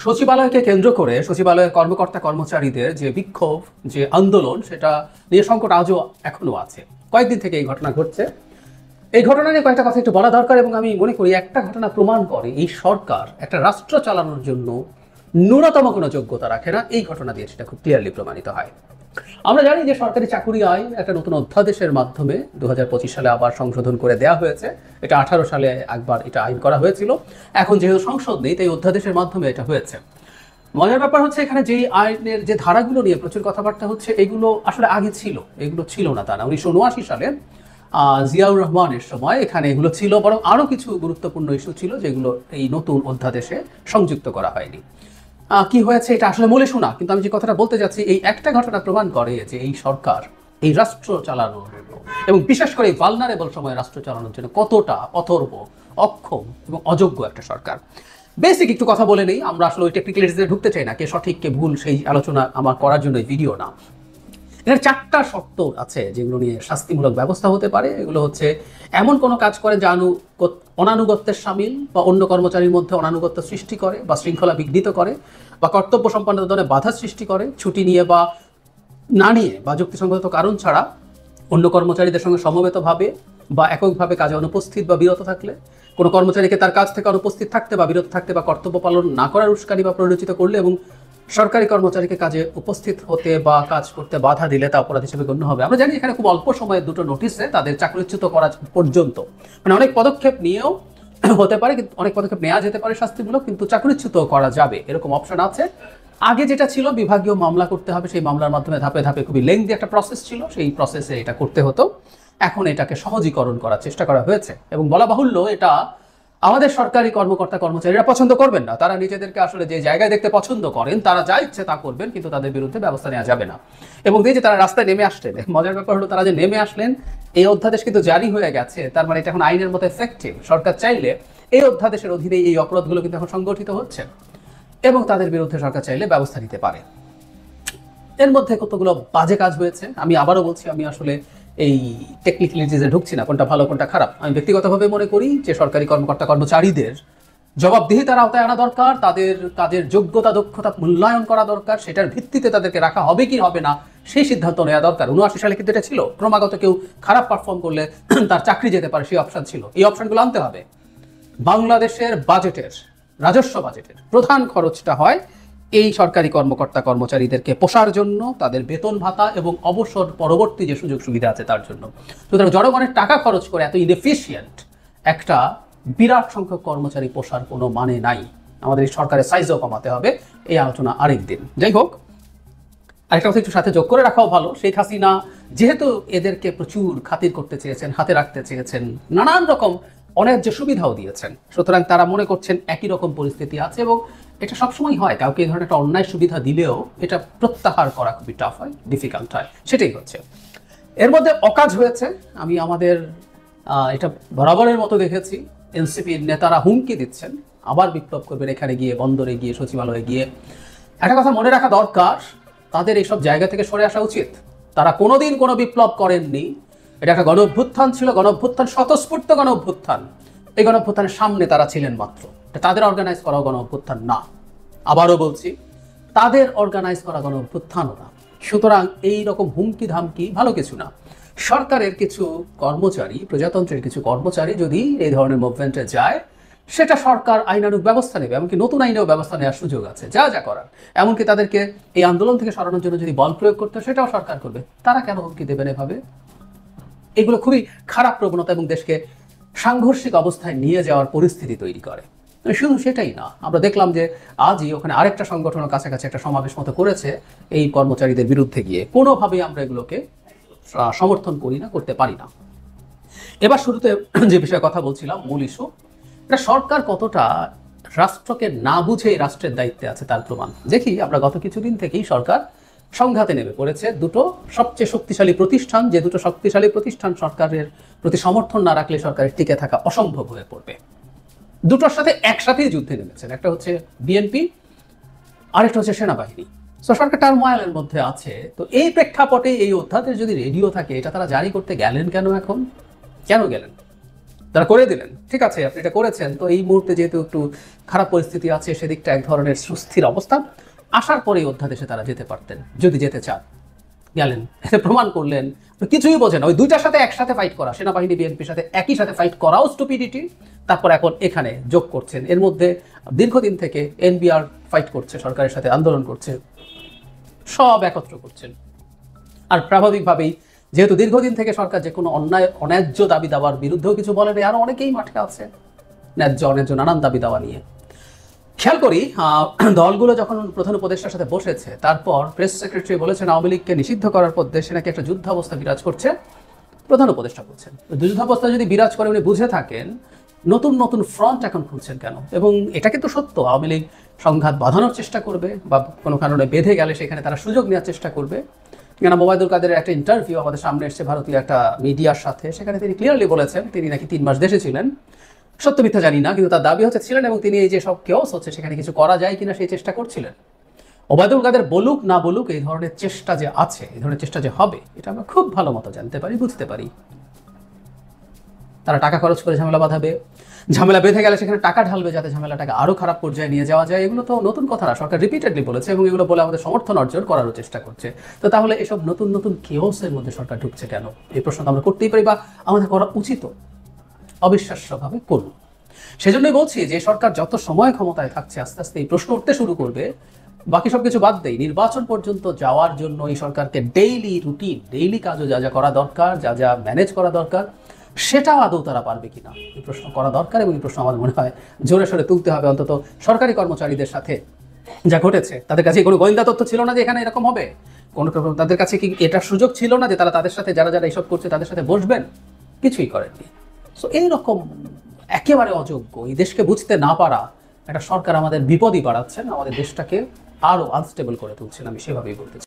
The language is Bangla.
সচিবালয়কে কেন্দ্র করে সচিবালয়ের কর্মকর্তা কর্মচারীদের যে বিক্ষোভ, যে আন্দোলন, সেটা নিয়ে সংকট আজও এখনো আছে। কয়েকদিন থেকে এই ঘটনা ঘটছে। এই ঘটনা নিয়ে কয়েকটা কথা একটু বলা দরকার, এবং আমি মনে করি একটা ঘটনা প্রমাণ করে এই সরকার একটা রাষ্ট্র চালানোর জন্য ন্যূনতম কোনো যোগ্যতা রাখে না। এই ঘটনা দিয়ে সেটা খুব ক্লিয়ারলি প্রমাণিত হয়। আমরা জানি যে সরকারি চাকুরি আইন একটা নতুন অধ্যাদেশের মাধ্যমে 2025 সালে আবার সংশোধন করে দেওয়া হয়েছে। এটা 18 সালে একবার এটা আইন করা হয়েছিল। এখন যেহেতু সংসদ নেই, তাই অধ্যাদেশের মাধ্যমে এটা হয়েছে। মজার ব্যাপার হচ্ছে, এখানে যে আইনের যে ধারাগুলো নিয়ে প্রচুর কথাবার্তা হচ্ছে, এগুলো আসলে আগে ছিল, এগুলো ছিল না তা না। 1979 সালে জিয়াউর রহমানের সময় এখানে এগুলো ছিল, বরং আরও কিছু গুরুত্বপূর্ণ ইস্যু ছিল যেগুলো এই নতুন অধ্যাদেশে সংযুক্ত করা হয়নি। কি হয়েছে এটা আসলে মূলে শোনা, কিন্তু আমি যে কথাটা বলতে যাচ্ছি, এই একটা ঘটনা প্রমাণ করে যে এই সরকার এই রাষ্ট্র চালানোর এবং বিশেষ করে এই ভালনারেবল সময়ে রাষ্ট্র চালানোর জন্য কতটা অথর্ব, অক্ষম এবং অযোগ্য একটা সরকার। বেসিক একটু কথা বলে নেই, আমরা আসলে ওই টেকনিক্যালিটিতে ঢুকতে চাই না, কে সঠিক কে ভুল সেই আলোচনা আমার করার জন্য ভিডিও না। এখানে 4টা শর্ত আছে যেগুলো নিয়ে শাস্তিমূলক ব্যবস্থা হতে পারে। এগুলো হচ্ছে, এমন কোনো কাজ করে যা অনানুগত্যের সামিল, বা অন্য কর্মচারীর মধ্যে অনানুগত্য সৃষ্টি করে, বা শৃঙ্খলা বিঘ্নিত করে, বা কর্তব্য সম্পাদনের ধরনের বাধা সৃষ্টি করে, ছুটি নিয়ে বা না নিয়ে বা যুক্তিসঙ্গত কারণ ছাড়া অন্য কর্মচারীদের সঙ্গে সমবেতভাবে বা এককভাবে কাজে অনুপস্থিত বা বিরত থাকলে, কোনো কর্মচারীকে তার কাজ থেকে অনুপস্থিত থাকতে বা বিরত থাকতে বা কর্তব্য পালন না করার উস্কানি বা প্ররোচিত করলে, এবং সরকারি কর্মচারীকে কাজে উপস্থিত হতে বা কাজ করতে বাধা দিলে তা অপরাধ হিসেবে গণ্য হবে। আমরা জানি এখানে খুব অল্প সময়ে দুটো নোটিশে তাদের চাকরিচ্যুত করা পর্যন্ত, মানে অনেক পদক্ষেপ নিয়েও হতে পারে, কিন্তু অনেক পদক্ষেপ নেওয়া যেতে পারে শাস্তিমূলক, কিন্তু চাকরিচ্যুত করা যাবে এরকম অপশন আছে। আগে যেটা ছিল বিভাগীয় মামলা করতে হবে, সেই মামলার মাধ্যমে ধাপে ধাপে খুবই লেংদি একটা প্রসেস ছিল, সেই প্রসেসে এটা করতে হতো। এখন এটাকে সহজীকরণ করার চেষ্টা করা হয়েছে, এবং বলা বাহুল্য এটা আমাদের সরকারি কর্মকর্তা কর্মচারীরা পছন্দ করবেন না। তারা নিজেদেরকে আসলে যে জায়গায় দেখতে পছন্দ করেন, তারা যা ইচ্ছে তা করবেন, কিন্তু তাদের বিরুদ্ধে ব্যবস্থা নেওয়া যাবে না। এবং এই যে তারা রাস্তায় নেমে আসলেন, মজার ব্যাপার হলো তারা যে নেমে আসলেন, এই অধ্যাদেশ কিন্তু জারি হয়ে গেছে, তার মানে এটা এখন আইনের মতো এফেক্টিভ। সরকার চাইলে এই অধ্যাদেশের অধীনে এই অপরাধগুলো কিন্তু এখন সংগঠিত হচ্ছে, এবং তাদের বিরুদ্ধে সরকার চাইলে ব্যবস্থা নিতে পারে। এর মধ্যে কতগুলো বাজে কাজ হয়েছে। আমি আবারও বলছি, আমি আসলে এই টেকনিক্যালিটিসে ঢুকছি না, কোনটা ভালো কোনটা খারাপ। আমি ব্যক্তিগতভাবে মনে করি যে সরকারি কর্মকর্তা কর্মচারীদের জবাবদিহিতার আওতায় আনা দরকার, তাদের কাজের যোগ্যতা দক্ষতা মূল্যায়ন করা দরকার, সেটার ভিত্তিতে তাদেরকে রাখা হবে কি হবে না সেই সিদ্ধান্ত নেওয়া দরকার। 79 সালে কিন্তু এটা ছিল, ক্রমাগত কেউ খারাপ পারফর্ম করলে তার চাকরি যেতে পারে, সেই অপশন ছিল। এই অপশনগুলো আনতে হবে। বাংলাদেশের বাজেটের, রাজস্ব বাজেটের প্রধান খরচটা হয় এই সরকারি কর্মকর্তা কর্মচারীদেরকে পোষার জন্য, তাদের বেতন ভাতা এবং অবসর পরবর্তী যে সুযোগ সুবিধা আছে তার জন্য। সুতরাং জনগণের টাকা খরচ করে এত ইনএফিশিয়েন্ট একটা বিরাট সংখ্যক কর্মচারী পোষার কোনো মানে নাই। আমাদের এই সরকারের সাইজও কমাতে হবে। এই আলোচনা আরেকদিন। যাই হোক, আরেকটা কথা একটু সাথে যোগ করে রাখাও ভালো। শেখ হাসিনা যেহেতু এদেরকে প্রচুর খাতির করতে চেয়েছেন, হাতে রাখতে চেয়েছেন, নানান রকম অনেক যে সুবিধাও দিয়েছেন, সুতরাং তারা মনে করছেন একই রকম পরিস্থিতি আছে, এবং এটা সবসময় হয়। কাউকে এই ধরনের একটা অন্যায় সুবিধা দিলেও এটা প্রত্যাহার করা খুবই টাফ হয়, ডিফিকাল্ট হয়। সেটাই হচ্ছে। এর মধ্যে অকাজ হয়েছে। আমি আমাদের এটা বরাবরের মতো দেখেছি, এনসিপির নেতারা হুমকি দিচ্ছেন আবার বিপ্লব করবেন, এখানে গিয়ে, বন্দরে গিয়ে, সচিবালয়ে গিয়ে। একটা কথা মনে রাখা দরকার, তাদের এইসব জায়গা থেকে সরে আসা উচিত। তারা কোনোদিন কোনো বিপ্লব করেননি। এটা একটা গণ অভ্যুত্থান ছিল, গণ অভ্যুত্থান, স্বতঃস্ফূর্ত গণ অভ্যুত্থান। এই গণ অভ্যুত্থানের সামনে তারা ছিলেন মাত্র। এটা তাদের অর্গানাইজ করা গণ অভ্যুত্থান না। আবারও বলছি, তাদের অর্গানাইজ করা গণ অভ্যুত্থানও না। সুতরাং এই রকম হুমকি ধামকি ভালো কিছু না। সরকারের কিছু কর্মচারী, প্রজাতন্ত্রের কিছু কর্মচারী যদি এই ধরনের মুভমেন্টে যায়, সেটা সরকার আইনানুগ ব্যবস্থা নেবে, এমনকি নতুন আইনেও ব্যবস্থা নেওয়ার সুযোগ আছে, যা যা করার। এমনকি তাদেরকে এই আন্দোলন থেকে সরানোর জন্য যদি বল প্রয়োগ করতে, সেটাও সরকার করবে। তারা কেন হুমকি দেবেন এভাবে? এগুলো খুবই খারাপ প্রবণতা এবং দেশকে সাংঘর্ষিক অবস্থায় নিয়ে যাওয়ার পরিস্থিতি তৈরি করে। শুধু সেটাই না, আমরা দেখলাম যে আজই ওখানে আরেকটা সংগঠনের কাছাকাছি একটা সমাবেশ মতো করেছে এই কর্মচারীদের বিরুদ্ধে গিয়ে। কোনোভাবেই আমরা এগুলোকে সমর্থন করি না, করতে পারি না। এবার শুরুতে যে বিষয়ে কথা বলছিলাম, মূল ইস্যু, এটা সরকার কতটা রাষ্ট্রকে না বুঝে রাষ্ট্রের দায়িত্বে আছে তার প্রমাণ দেখি। আমরা গত কিছুদিন থেকেই সরকার সংঘাতে নেমে পড়েছে। দুটো সবচেয়ে শক্তিশালী প্রতিষ্ঠান, যে দুটো শক্তিশালী প্রতিষ্ঠান সরকারের প্রতি সমর্থন না রাখলে সরকারের টিকে থাকা অসম্ভব হয়ে পড়বে, দুটোর সাথে একসাথেই যুদ্ধে নেমেছেন। একটা হচ্ছে বিএনপি, আরেকটা হচ্ছে সেনাবাহিনী। তো সরকার টার্মোয়ালের মধ্যে আছে। তো এই প্রেক্ষাপটে এই অধ্যাদেশ যদি রেডিও থাকে, এটা তারা জারি করতে গেলেন কেন? এখন কেন গেলেন? তারা করে দিলেন, ঠিক আছে আপনি এটা করেছেন, তো এই মুহূর্তে যেহেতু একটু খারাপ পরিস্থিতি আছে সেদিকটা এক ধরনের সুস্থির অবস্থা, আসার পরেই অধ্যাদেশে তারা যেতে পারতেন যদি যেতে চান। গেলেন, এটা প্রমাণ করলেন কিছুই বোঝেন। ওই দুইটার সাথে একসাথে ফাইট করা, সেনাবাহিনী বিএনপির সাথে একই সাথে ফাইট করাও স্টুপিডিটি, তারপর এখন এখানে যোগ করছেন। এর মধ্যে দীর্ঘদিন থেকে এনবিআর ফাইট করছে, সরকারের সাথে আন্দোলন করছে, সব একত্র করছেন। আর স্বাভাবিকভাবেই যেহেতু দীর্ঘদিন থেকে সরকার যে কোনো অন্যায্য দাবি দাওয়ার বিরুদ্ধেও কিছু বলেন, আরো অনেকেই মাঠে আছে ন্যায্য অন্যায্য নানান দাবি দাওয়া নিয়ে। খেয়াল করি দলগুলো যখন প্রধান উপদেষ্টার সাথে বসেছে, তারপর প্রেস সেক্রেটারি বলেছেন আওয়ামী লীগকে নিষিদ্ধ করার পর দেশে নাকি একটা যুদ্ধাবস্থা বিরাজ করছে। প্রধান উপদেষ্টা বলছেন যুদ্ধাবস্থা যদি বিরাজ করে উনি বুঝে থাকেন, নতুন নতুন ফ্রন্ট এখন খুলছেন কেন? এবং এটা কিন্তু সত্য, আওয়ামী লীগ সংঘাত বাঁধানোর চেষ্টা করবে বা কোনো কারণে বেঁধে গেলে সেখানে তারা সুযোগ নেওয়ার চেষ্টা করবে। কেন ওবায়দুল কাদেরের একটা ইন্টারভিউ আমাদের সামনে এসেছে ভারতীয় একটা মিডিয়ার সাথে, সেখানে তিনি ক্লিয়ারলি বলেছেন তিনি নাকি 3 মাস দেশে ছিলেন। সত্য মিথ্যা জানি না, কিন্তু তার দাবি হচ্ছে ছিলেন, এবং তিনি এই যে সব কেওস হচ্ছে সেখানে কিছু করা যায় কিনা সেই চেষ্টা করছিলেন। ওবায়দুল কাদের বলুক না বলুক, এই ধরনের চেষ্টা যে আছে, এই ধরনের চেষ্টা যে হবে, এটা আমরা খুব ভালো মতো জানতে পারি, বুঝতে পারি। তারা টাকা খরচ করে ঝামেলা বাঁধাবে, ঝামেলা বেঁধে গেলে সেখানে টাকা ঢালবে যাতে ঝামেলাটাকে আরো খারাপ পর্যায়ে নিয়ে যাওয়া যায়। এগুলো তো নতুন কথা না, সরকার রিপিটেডলি বলেছে এবং এগুলো বলে আমাদের সমর্থন অর্জন করারও চেষ্টা করছে। তো তাহলে এসব নতুন নতুন কেওসের মধ্যে সরকার ঢুকছে কেন? এই প্রশ্ন আমরা করতেই পারি, বা আমাদের করা উচিত। অবিশ্বাস্যভাবে করুন। সেজন্যই বলছি যে সরকার যত সময় ক্ষমতায় থাকছে আস্তে আস্তে এই প্রশ্ন উঠতে শুরু করবে। বাকি সবকিছু বাদ দেই, নির্বাচন পর্যন্ত যাওয়ার জন্য এই সরকারকে ডেইলি রুটিন, ডেইলি কাজও যা যা করা দরকার, যা যা ম্যানেজ করা দরকার, সেটাও আদৌ তারা পারবে কিনা এই প্রশ্ন করা দরকার। এবং এই প্রশ্ন আমার মনে হয় জোরে সোরে তুলতে হবে। অন্তত সরকারি কর্মচারীদের সাথে যা ঘটেছে, তাদের কাছে কোনো গোয়েন্দা তথ্য ছিল না যে এখানে এরকম হবে? কোনো তাদের কাছে কি এটার সুযোগ ছিল না যে তারা তাদের সাথে যারা যারা এইসব করছে তাদের সাথে বসবেন? কিছুই করেননি। সো এইরকম একেবারে অযোগ্য, এই দেশকে বুঝতে না পারা একটা সরকার আমাদের বিপদই বাড়াচ্ছেন, আমাদের দেশটাকে আরো আনস্টেবল করে তুলছেন। আমি সেভাবেই বলতে চাই।